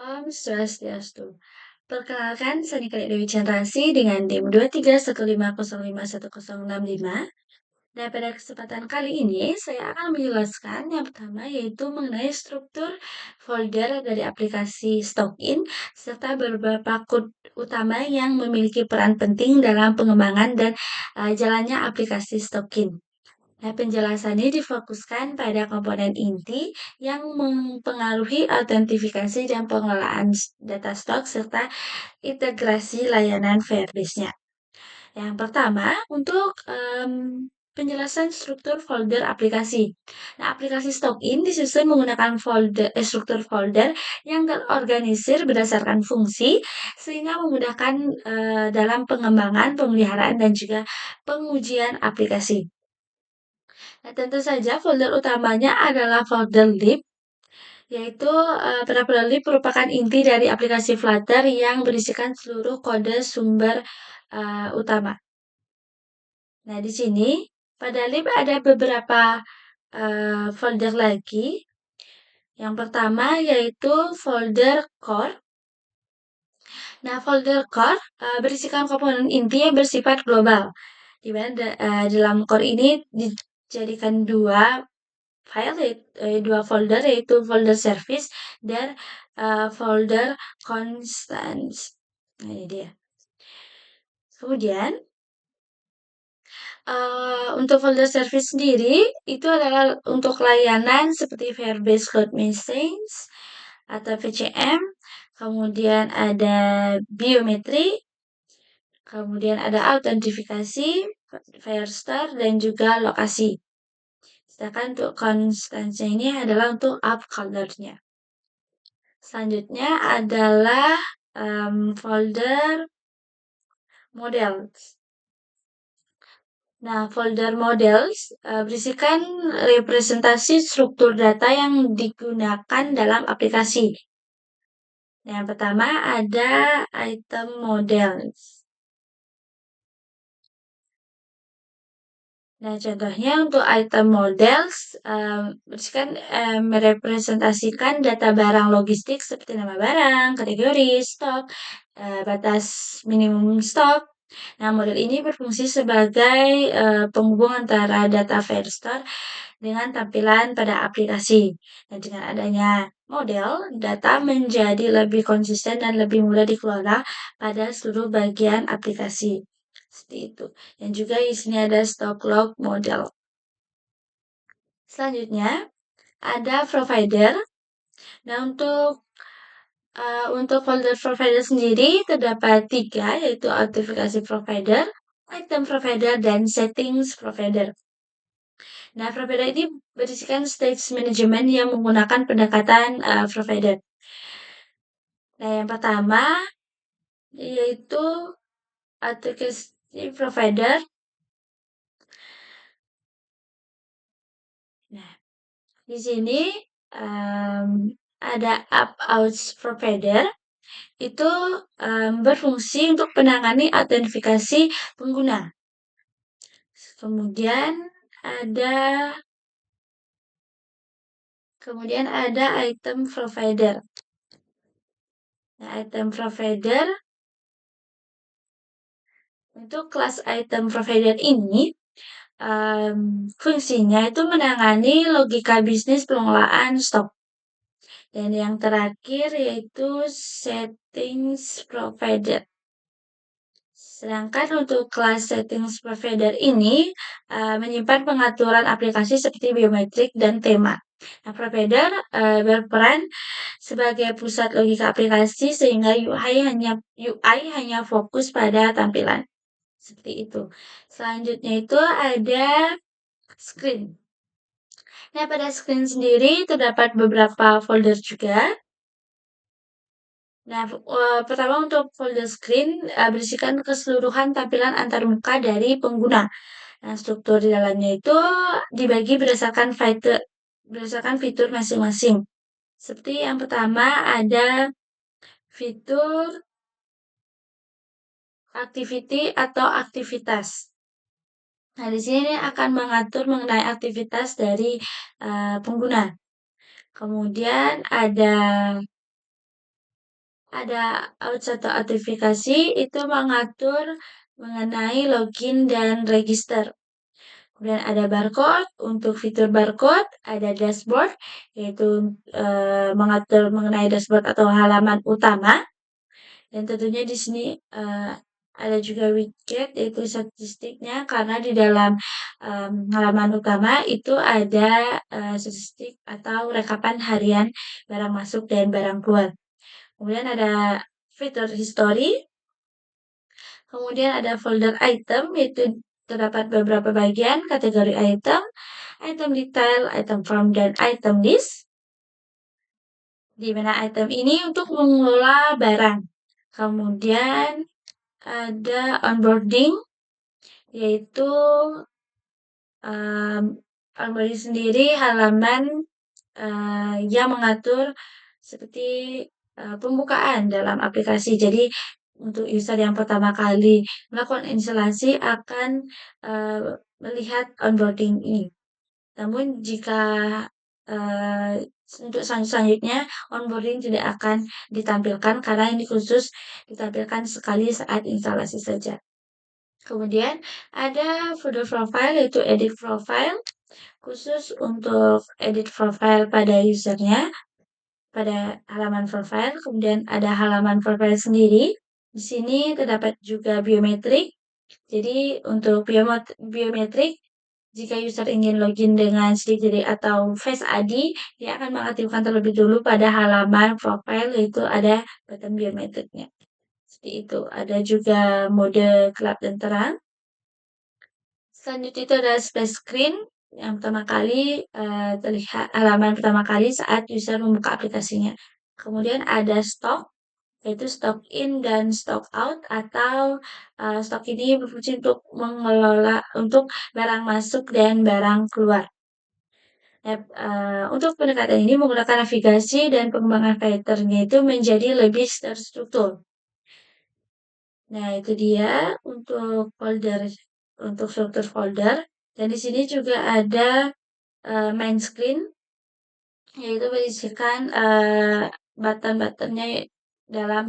Om Swastiastu. Perkenalkan, saya Nikita Dewi Chandrasi dengan NIM 231505105. Dan pada kesempatan kali ini, saya akan menjelaskan yang pertama yaitu mengenai struktur folder dari aplikasi Stockin, serta beberapa code utama yang memiliki peran penting dalam pengembangan dan jalannya aplikasi Stockin. Nah, penjelasannya difokuskan pada komponen inti yang mempengaruhi autentifikasi dan pengelolaan data stok serta integrasi layanan Firebase-nya. Yang pertama, untuk penjelasan struktur folder aplikasi. Nah, aplikasi Stockin disusun menggunakan struktur folder yang terorganisir berdasarkan fungsi sehingga memudahkan dalam pengembangan, pemeliharaan, dan juga pengujian aplikasi. Nah, tentu saja folder utamanya adalah folder lib, yaitu pada folder lib merupakan inti dari aplikasi Flutter yang berisikan seluruh kode sumber utama. Nah, di sini pada lib ada beberapa folder lagi. Yang pertama yaitu folder core. Nah, folder core berisikan komponen inti yang bersifat global, di mana dalam core ini dijadikan dua folder yaitu folder service dan folder constants. Nah, ini dia. Kemudian untuk folder service sendiri itu adalah untuk layanan seperti Firebase Cloud Machines atau VCM, kemudian ada biometri, kemudian ada autentifikasi, Firestore, dan juga lokasi. Sedangkan untuk konstansinya ini adalah untuk up color-nya. Selanjutnya adalah folder models. Nah, folder models berisikan representasi struktur data yang digunakan dalam aplikasi. Nah, yang pertama ada item models. Nah, contohnya untuk item models merepresentasikan data barang logistik seperti nama barang, kategori, stok, batas minimum stok. Nah, model ini berfungsi sebagai penghubung antara data Firestore dengan tampilan pada aplikasi. Dan dengan adanya model, data menjadi lebih konsisten dan lebih mudah dikelola pada seluruh bagian aplikasi. Seperti itu. Dan juga di sini ada stock log model. Selanjutnya ada provider. Nah, untuk folder provider sendiri terdapat 3, yaitu autentifikasi provider, item provider, dan settings provider. Nah, provider ini berisikan stage management yang menggunakan pendekatan provider. Nah, yang pertama yaitu autentifikasi provider. Nah, di sini ada up-out provider. Itu berfungsi untuk menangani autentifikasi pengguna. Kemudian ada item provider. Nah, item provider untuk kelas item provider ini fungsinya itu menangani logika bisnis pengelolaan stok. Dan yang terakhir yaitu settings provider. Sedangkan untuk kelas settings provider ini menyimpan pengaturan aplikasi seperti biometrik dan tema. Nah, provider berperan sebagai pusat logika aplikasi sehingga UI hanya fokus pada tampilan. Seperti itu. Selanjutnya itu ada screen. Nah, pada screen sendiri terdapat beberapa folder juga. Nah, pertama untuk folder screen berisikan keseluruhan tampilan antarmuka dari pengguna. Nah, struktur di dalamnya itu dibagi berdasarkan fitur masing-masing. Seperti yang pertama ada fitur activity atau aktivitas. Nah, di sini akan mengatur mengenai aktivitas dari pengguna. Kemudian ada ada satu autentikasi itu mengatur mengenai login dan register. Kemudian ada barcode, untuk fitur barcode, ada dashboard, yaitu mengatur mengenai dashboard atau halaman utama. Dan tentunya di sini ada juga widget, yaitu statistiknya, karena di dalam halaman utama itu ada statistik atau rekapan harian barang masuk dan barang keluar. Kemudian ada fitur history, kemudian ada folder item, yaitu terdapat beberapa bagian kategori item, item detail, item form, dan item list. Di mana item ini untuk mengelola barang. Kemudian ada onboarding, yaitu onboarding sendiri halaman yang mengatur seperti pembukaan dalam aplikasi. Jadi untuk user yang pertama kali melakukan instalasi akan melihat onboarding ini. Namun jika untuk selanjutnya onboarding tidak akan ditampilkan karena ini khusus ditampilkan sekali saat instalasi saja. Kemudian ada folder profile, yaitu edit profile, khusus untuk edit profile pada usernya pada halaman profile. Kemudian ada halaman profile sendiri. Di sini terdapat juga biometrik. Jadi untuk biometrik, jika user ingin login dengan sidik jari atau Face ID, dia akan mengaktifkan terlebih dulu pada halaman profile, yaitu ada button biometriknya. Seperti itu. Ada juga mode gelap dan terang. Selanjutnya itu ada splash screen yang pertama kali terlihat halaman pertama kali saat user membuka aplikasinya. Kemudian ada stok, yaitu stock in dan stock out, atau stok ini berfungsi untuk mengelola untuk barang masuk dan barang keluar. Untuk pendekatan ini menggunakan navigasi dan pengembangan filternya itu menjadi lebih terstruktur. Nah, itu dia untuk folder, untuk struktur folder. Dan di sini juga ada main screen, yaitu berisikan button-buttonnya dalam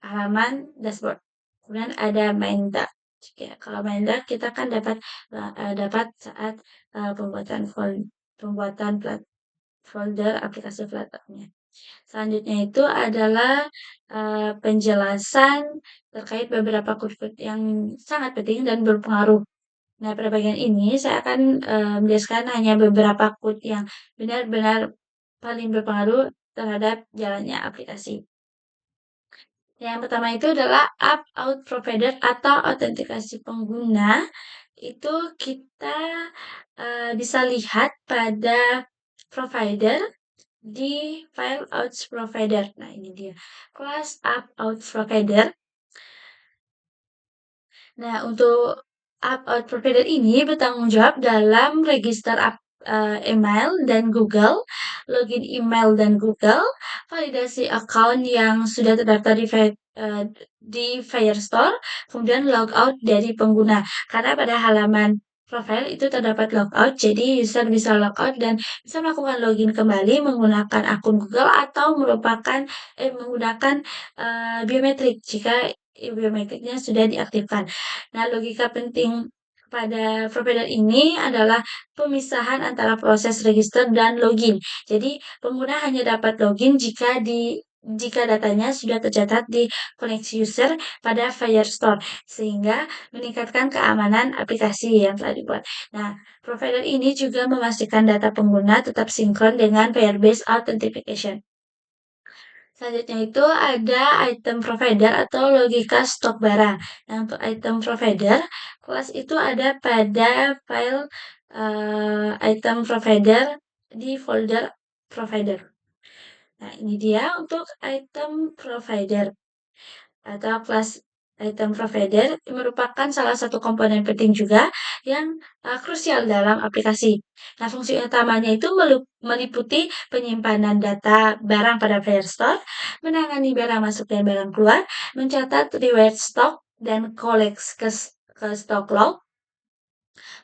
halaman dashboard. Kemudian ada main dark. Ya, kalau main dark kita kan dapat saat pembuatan folder aplikasi Flutter-nya. Selanjutnya itu adalah penjelasan terkait beberapa kode yang sangat penting dan berpengaruh. Nah, pada bagian ini saya akan menjelaskan hanya beberapa kode yang benar-benar paling berpengaruh terhadap jalannya aplikasi. Yang pertama itu adalah opt-out provider atau autentikasi pengguna. Itu kita bisa lihat pada provider di file outs provider. Nah, ini dia. Kelas opt-out provider. Nah, untuk opt-out provider ini bertanggung jawab dalam register email dan Google, login email dan Google, validasi account yang sudah terdaftar di Firestore, kemudian logout dari pengguna. Karena pada halaman profile itu terdapat logout, jadi user bisa logout dan bisa melakukan login kembali menggunakan akun Google atau menggunakan biometrik jika biometriknya sudah diaktifkan. Nah, logika penting pada provider ini adalah pemisahan antara proses register dan login. Jadi, pengguna hanya dapat login jika datanya sudah tercatat di koneksi user pada Firestore, sehingga meningkatkan keamanan aplikasi yang telah dibuat. Nah, provider ini juga memastikan data pengguna tetap sinkron dengan Firebase Authentication. Selanjutnya itu ada item provider atau logika stok barang. Nah, untuk item provider, kelas itu ada pada file item provider di folder provider. Nah, ini dia untuk item provider atau kelas item provider merupakan salah satu komponen penting juga yang krusial dalam aplikasi. Nah, fungsi utamanya itu meliputi penyimpanan data barang pada Firestore, menangani barang masuk dan barang keluar, mencatat reward stock dan collect ke stock log,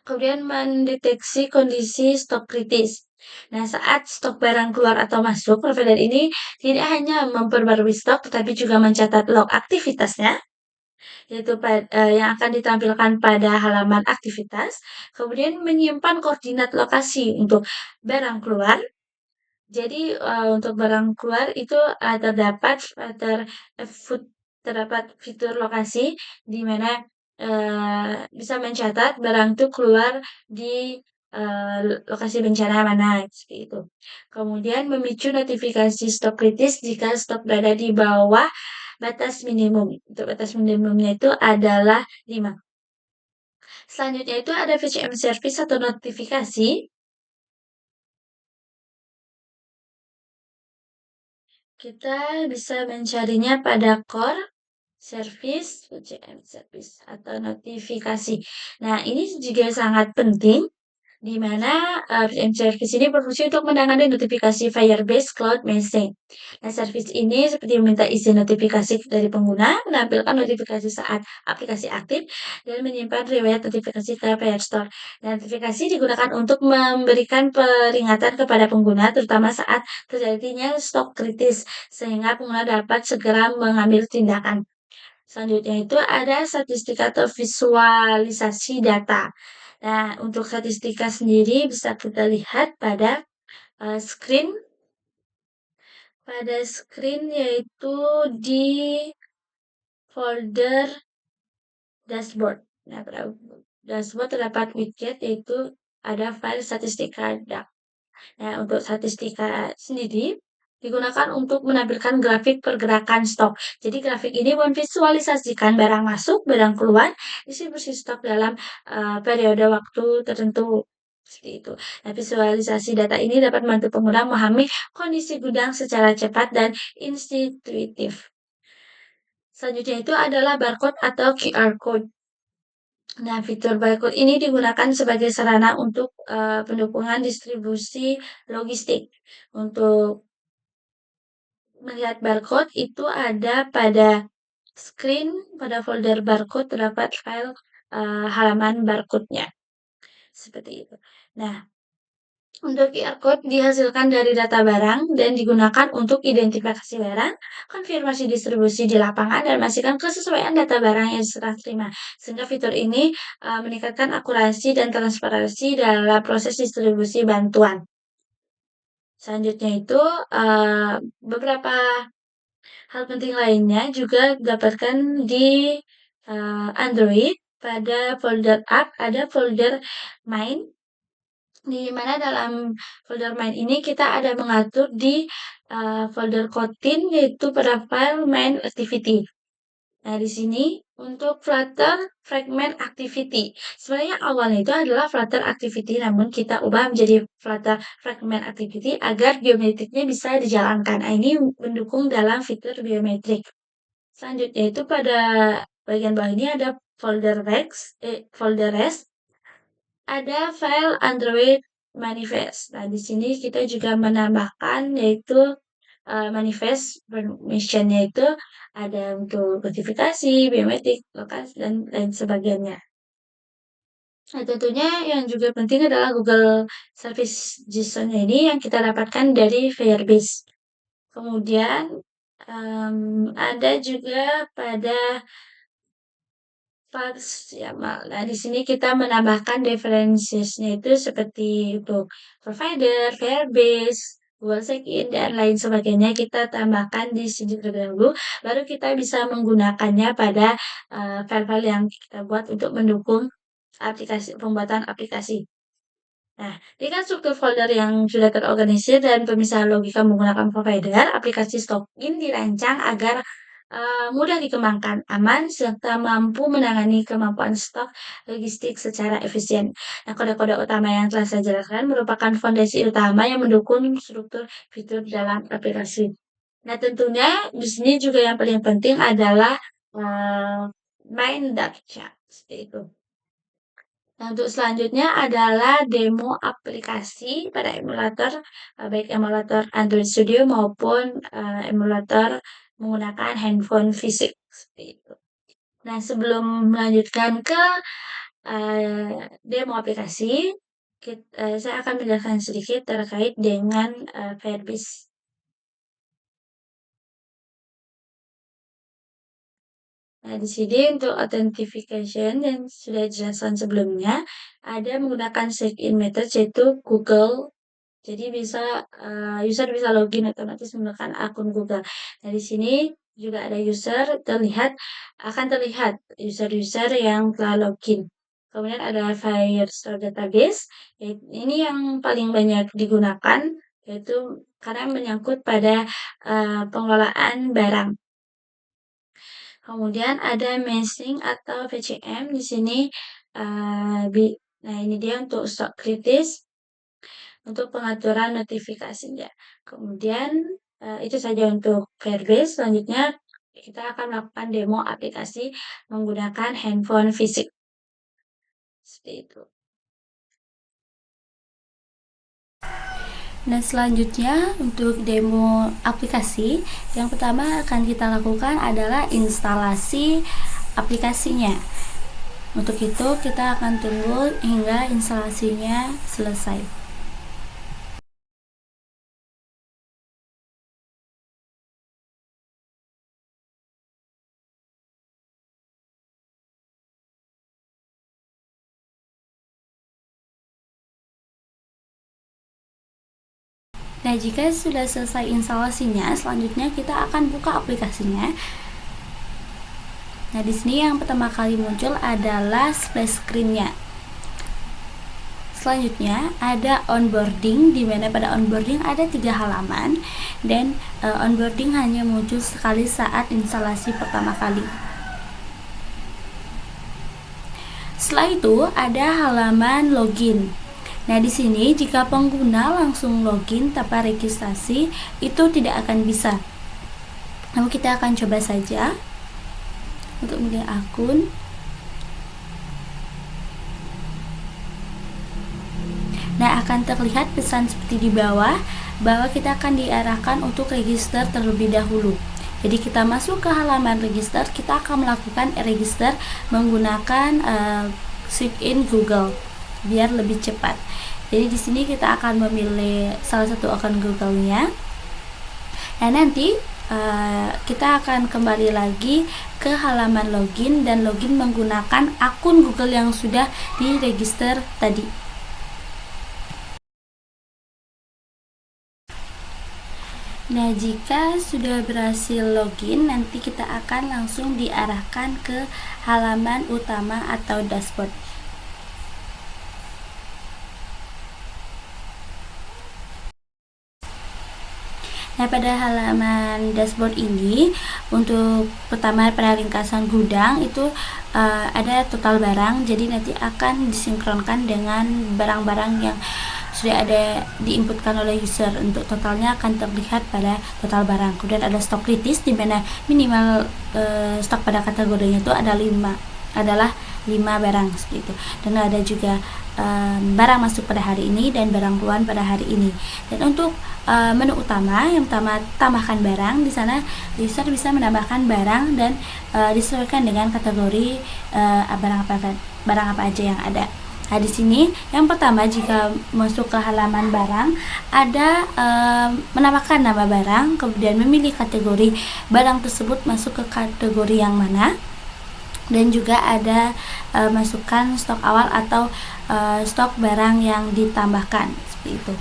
kemudian mendeteksi kondisi stok kritis. Nah, saat stok barang keluar atau masuk, provider ini tidak hanya memperbarui stok, tetapi juga mencatat log aktivitasnya, yaitu yang akan ditampilkan pada halaman aktivitas, kemudian menyimpan koordinat lokasi untuk barang keluar. Jadi, untuk barang keluar itu, terdapat terdapat fitur lokasi di mana, bisa mencatat barang itu keluar di, lokasi bencana mana, seperti itu. Kemudian memicu notifikasi stok kritis jika stok berada di bawah batas minimum. Untuk batas minimumnya itu adalah 5. Selanjutnya itu ada VCM service atau notifikasi. Kita bisa mencarinya pada core, service, VCM service, atau notifikasi. Nah, ini juga sangat penting di mana, service ini berfungsi untuk menangani notifikasi Firebase Cloud Message. Nah, service ini seperti meminta izin notifikasi dari pengguna, menampilkan notifikasi saat aplikasi aktif, dan menyimpan riwayat notifikasi ke Firestore. Notifikasi digunakan untuk memberikan peringatan kepada pengguna, terutama saat terjadinya stok kritis, sehingga pengguna dapat segera mengambil tindakan. Selanjutnya itu ada statistik atau visualisasi data. Nah, untuk statistika sendiri bisa kita lihat pada screen yaitu di folder dashboard. Nah, pada dashboard terdapat widget yaitu ada file statistika. Nah, untuk statistika sendiri digunakan untuk menampilkan grafik pergerakan stok. Jadi grafik ini memvisualisasikan barang masuk, barang keluar, distribusi stok dalam periode waktu tertentu. Seperti itu. Nah, visualisasi data ini dapat membantu pengguna memahami kondisi gudang secara cepat dan intuitif. Selanjutnya itu adalah barcode atau QR code. Nah, fitur barcode ini digunakan sebagai sarana untuk pendukungan distribusi logistik. Untuk melihat barcode itu ada pada screen, pada folder barcode terdapat file halaman barcode-nya. Seperti itu. Nah, untuk QR code dihasilkan dari data barang dan digunakan untuk identifikasi barang, konfirmasi distribusi di lapangan, dan memastikan kesesuaian data barang yang serah terima. Sehingga fitur ini meningkatkan akurasi dan transparansi dalam proses distribusi bantuan. Selanjutnya itu beberapa hal penting lainnya juga didapatkan di Android. Pada folder app ada folder main, di mana dalam folder main ini kita ada mengatur di folder kotin yaitu pada file main activity. Nah, di sini untuk Flutter fragment activity. Sebenarnya awalnya itu adalah Flutter activity, namun kita ubah menjadi Flutter fragment activity agar biometriknya bisa dijalankan. Nah, ini mendukung dalam fitur biometrik. Selanjutnya itu pada bagian bawah ini ada folder rest, ada file Android manifest. Nah, di sini kita juga menambahkan yaitu manifest permission-nya itu ada untuk notifikasi, biometrik, lokasi, dan lain sebagainya. Nah, tentunya yang juga penting adalah Google Service JSON-nya ini yang kita dapatkan dari Firebase. Kemudian ada juga pada YAML. Nah, di sini kita menambahkan differences-nya itu seperti untuk provider, Firebase, Google Check-in, dan lain sebagainya. Kita tambahkan di sini terlebih dahulu, baru kita bisa menggunakannya pada file-file yang kita buat untuk mendukung pembuatan aplikasi. Nah, dengan struktur folder yang sudah terorganisir dan pemisahan logika menggunakan provider, aplikasi Stockin dirancang agar mudah dikembangkan, aman, serta mampu menangani kemampuan stok logistik secara efisien. Nah, kode-kode utama yang telah saya jelaskan merupakan fondasi utama yang mendukung struktur fitur dalam aplikasi. Nah, tentunya di sini juga yang paling penting adalah main data, seperti itu. Nah, untuk selanjutnya adalah demo aplikasi pada emulator, baik emulator Android Studio maupun emulator menggunakan handphone fisik, seperti itu. Nah, sebelum melanjutkan ke demo aplikasi, saya akan menjelaskan sedikit terkait dengan Firebase. Nah, di sini untuk authentication yang sudah dijelaskan sebelumnya, ada menggunakan sign-in method yaitu Google. Jadi user bisa login otomatis menggunakan akun Google. Nah, di sini juga ada akan terlihat user-user yang telah login. Kemudian ada Firestore Database, ini yang paling banyak digunakan, yaitu karena menyangkut pada pengelolaan barang. Kemudian ada meshing atau VCM di sini. Nah, ini dia untuk stok kritis untuk pengaturan notifikasinya. Kemudian itu saja untuk Firebase. Selanjutnya kita akan melakukan demo aplikasi menggunakan handphone fisik. Seperti itu. Nah, selanjutnya untuk demo aplikasi, yang pertama akan kita lakukan adalah instalasi aplikasinya. Untuk itu, kita akan tunggu hingga instalasinya selesai. Nah, jika sudah selesai instalasinya, selanjutnya kita akan buka aplikasinya. Nah, di sini yang pertama kali muncul adalah splash screen-nya. Selanjutnya ada onboarding, di mana pada onboarding ada 3 halaman dan onboarding hanya muncul sekali saat instalasi pertama kali. Setelah itu ada halaman login. Nah, di sini jika pengguna langsung login tanpa registrasi itu tidak akan bisa. Namun kita akan coba saja untuk memilih akun. Nah, akan terlihat pesan seperti di bawah bahwa kita akan diarahkan untuk register terlebih dahulu. Jadi kita masuk ke halaman register, kita akan melakukan register menggunakan sign-in Google biar lebih cepat. Jadi di sini kita akan memilih salah satu akun Google-nya. Nah, nanti kita akan kembali lagi ke halaman login dan login menggunakan akun Google yang sudah diregister tadi. Nah, jika sudah berhasil login, nanti kita akan langsung diarahkan ke halaman utama atau dashboard. Nah, pada halaman dashboard ini, untuk pertama pada ringkasan gudang itu ada total barang, jadi nanti akan disinkronkan dengan barang-barang yang sudah ada diinputkan oleh user. Untuk totalnya akan terlihat pada total barang. Kemudian ada stok kritis, di mana minimal stok pada kategorinya itu adalah 5 barang seperti itu. Dan ada juga barang masuk pada hari ini dan barang keluar pada hari ini. Dan untuk menu utama, yang pertama tambahkan barang, di sana user bisa menambahkan barang dan disesuaikan dengan kategori barang apa aja yang ada. Nah, di sini yang pertama jika masuk ke halaman barang ada menambahkan nama barang, kemudian memilih kategori barang tersebut masuk ke kategori yang mana, dan juga ada masukkan stok awal atau stok barang yang ditambahkan seperti itu.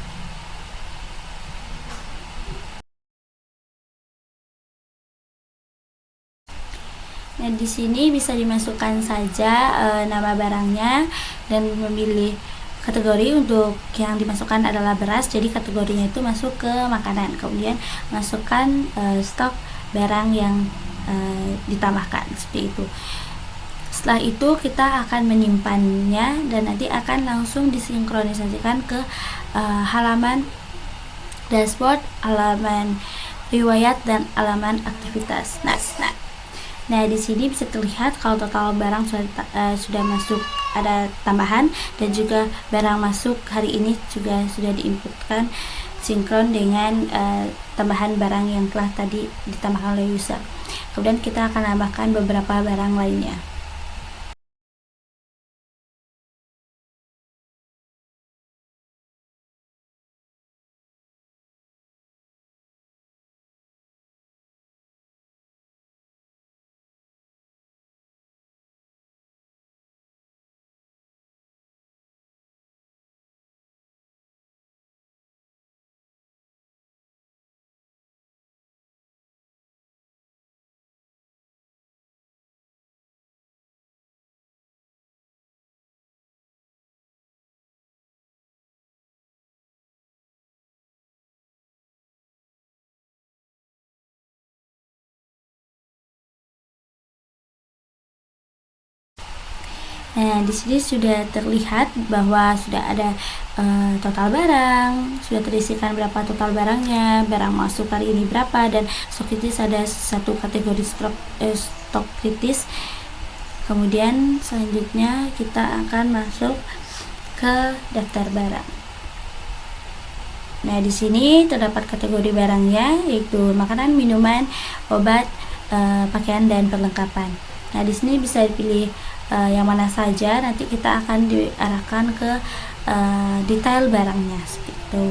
Nah, di sini bisa dimasukkan saja nama barangnya dan memilih kategori. Untuk yang dimasukkan adalah beras, jadi kategorinya itu masuk ke makanan. Kemudian masukkan stok barang yang ditambahkan seperti itu. Setelah itu kita akan menyimpannya dan nanti akan langsung disinkronisasikan ke halaman dashboard, halaman riwayat, dan halaman aktivitas. Nah, di sini bisa terlihat kalau total barang sudah masuk, ada tambahan, dan juga barang masuk hari ini juga sudah diinputkan sinkron dengan tambahan barang yang telah tadi ditambahkan oleh user. Kemudian kita akan tambahkan beberapa barang lainnya. Nah, di sini sudah terlihat bahwa sudah ada total barang, sudah terisikan berapa total barangnya, barang masuk hari ini berapa, dan stok kritis ada satu kategori stok kritis. Kemudian selanjutnya kita akan masuk ke daftar barang. Nah, di sini terdapat kategori barangnya, yaitu makanan, minuman, obat, pakaian, dan perlengkapan. Nah, di sini bisa dipilih yang mana saja. Nanti kita akan diarahkan ke detail barangnya seperti itu.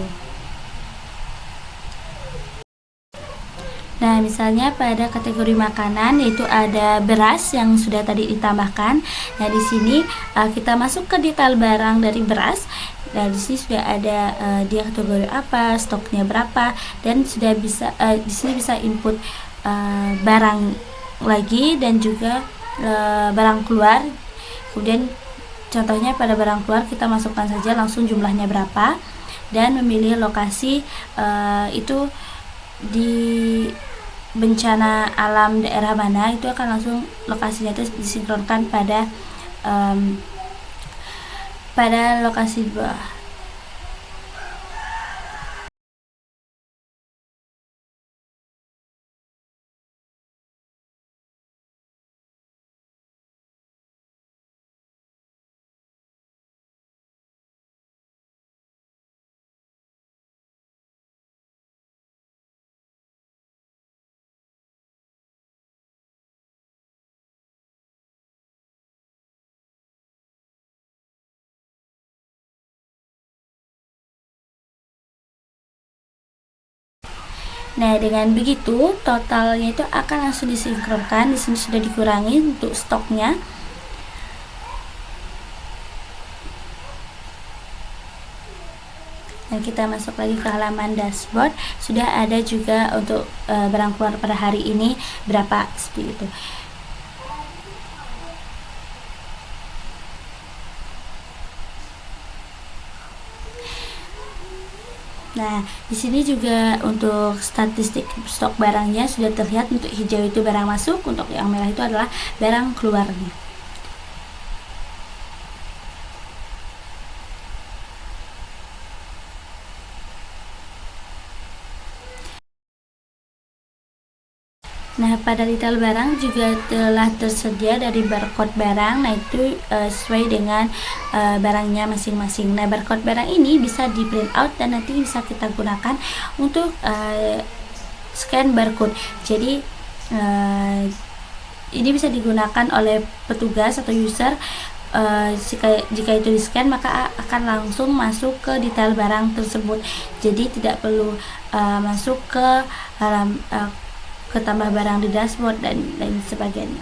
Nah, misalnya pada kategori makanan, yaitu ada beras yang sudah tadi ditambahkan. Nah, di sini kita masuk ke detail barang dari beras. Nah, di sini sudah ada dia kategori apa, stoknya berapa, dan sudah bisa di sini bisa input barang lagi dan juga barang keluar. Kemudian contohnya pada barang keluar kita masukkan saja langsung jumlahnya berapa dan memilih lokasi itu di bencana alam daerah mana, itu akan langsung lokasinya itu disinkronkan pada lokasi di bawah. Nah, dengan begitu totalnya itu akan langsung disinkronkan. Di sini sudah dikurangi untuk stoknya. Dan kita masuk lagi ke halaman dashboard. Sudah ada juga untuk barang keluar pada hari ini berapa seperti itu. Nah, di sini juga untuk statistik stok barangnya sudah terlihat. Untuk hijau itu barang masuk, untuk yang merah itu adalah barang keluarnya. Nah, pada detail barang juga telah tersedia dari barcode barang. Nah, itu sesuai dengan barangnya masing-masing. Nah, barcode barang ini bisa di print out dan nanti bisa kita gunakan untuk scan barcode. Jadi ini bisa digunakan oleh petugas atau user. Jika itu di scan, maka akan langsung masuk ke detail barang tersebut. Jadi tidak perlu masuk ke ke tambah barang di dashboard dan lain sebagainya.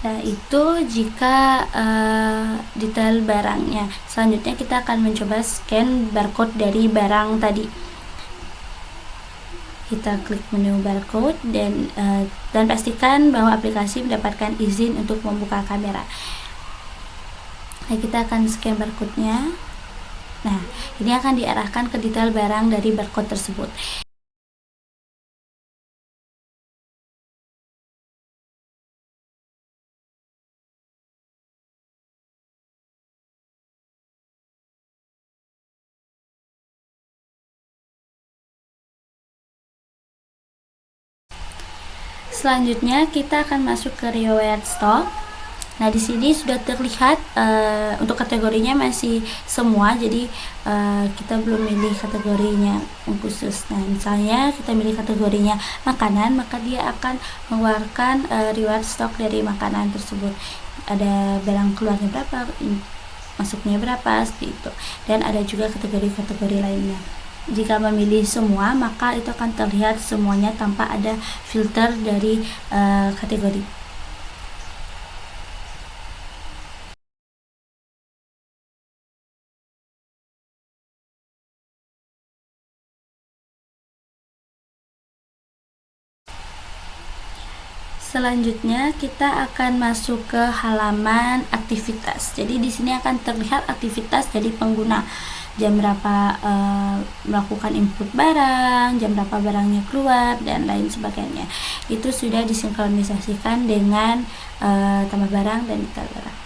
Nah, itu jika detail barangnya. Selanjutnya kita akan mencoba scan barcode dari barang tadi. Kita klik menu barcode dan pastikan bahwa aplikasi mendapatkan izin untuk membuka kamera. Nah, kita akan scan barcode-nya. Nah, ini akan diarahkan ke detail barang dari barcode tersebut. Selanjutnya kita akan masuk ke reward stock. Nah, di sini sudah terlihat untuk kategorinya masih semua, jadi kita belum milih kategorinya khusus. Nah, misalnya kita milih kategorinya makanan, maka dia akan mengeluarkan reward stock dari makanan tersebut. Ada barang keluarnya berapa, masuknya berapa, seperti itu. Dan ada juga kategori-kategori lainnya. Jika memilih semua, maka itu akan terlihat semuanya tanpa ada filter dari kategori. Selanjutnya kita akan masuk ke halaman aktivitas. Jadi di sini akan terlihat aktivitas dari pengguna. Jam berapa melakukan input barang, jam berapa barangnya keluar, dan lain sebagainya. Itu sudah disinkronisasikan dengan tambah barang dan detail barang.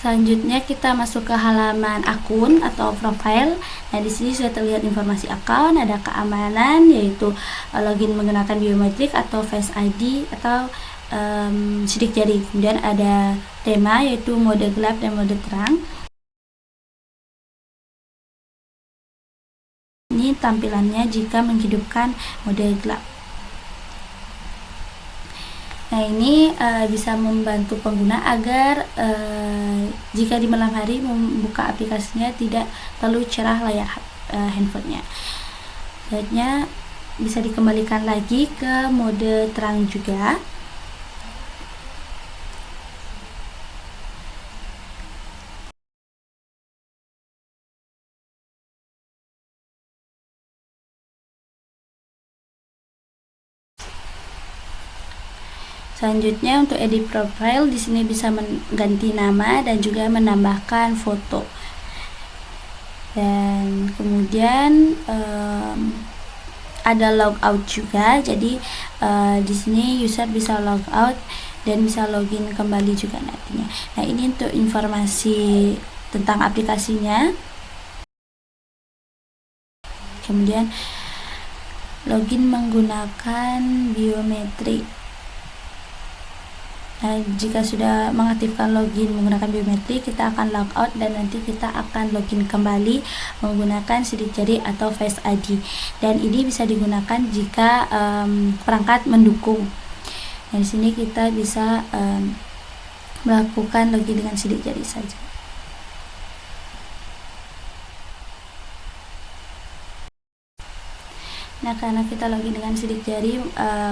Selanjutnya kita masuk ke halaman akun atau profile. Nah, di sini sudah terlihat informasi akun, ada keamanan yaitu login menggunakan biometrik atau Face ID atau sidik jari. Kemudian ada tema yaitu mode gelap dan mode terang. Ini tampilannya jika menghidupkan mode gelap. Nah, ini bisa membantu pengguna agar jika di malam hari membuka aplikasinya tidak terlalu cerah layar handphonenya. Selanjutnya bisa dikembalikan lagi ke mode terang juga. Selanjutnya untuk edit profile, di sini bisa mengganti nama dan juga menambahkan foto. Dan kemudian ada logout juga. Jadi di sini user bisa logout dan bisa login kembali juga nantinya. Nah, ini untuk informasi tentang aplikasinya. Kemudian login menggunakan biometrik. Nah, jika sudah mengaktifkan login menggunakan biometrik, kita akan logout dan nanti kita akan login kembali menggunakan sidik jari atau Face ID. Dan ini bisa digunakan jika perangkat mendukung. Nah, di sini kita bisa melakukan login dengan sidik jari saja. Nah, karena kita login dengan sidik jari,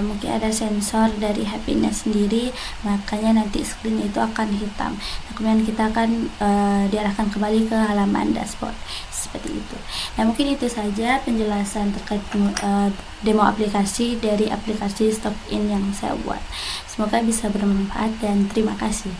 mungkin ada sensor dari HP-nya sendiri, makanya nanti screen itu akan hitam. Nah, kemudian kita akan diarahkan kembali ke halaman dashboard seperti itu. Nah, mungkin itu saja penjelasan terkait demo aplikasi dari aplikasi StockIn yang saya buat. Semoga bisa bermanfaat dan terima kasih.